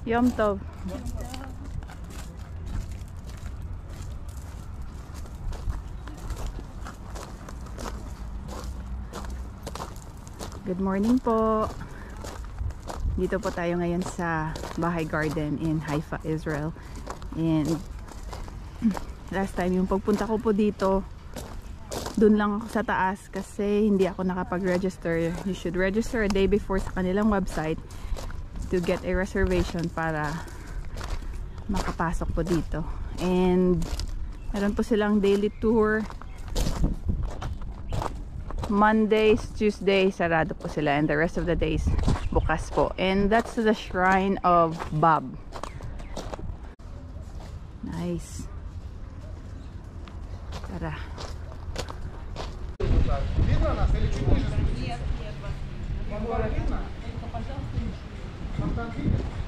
Yom Tov. Good morning po. Dito po tayo ngayon sa Bahay Garden in Haifa, Israel. And last time yung pagpunta ko po dito, dun lang ako sa taas kasi hindi ako nakapag-register. You should register a day before sa kanilang website to get a reservation para makapasok po dito. And meron po silang daily tour. Mondays, Tuesday, sarado po sila. And the rest of the days, bukas po. And that's the shrine of Bob. Nice. Tara. Видно нас или чуть ниже? Нет, нет. Видно? Там видно?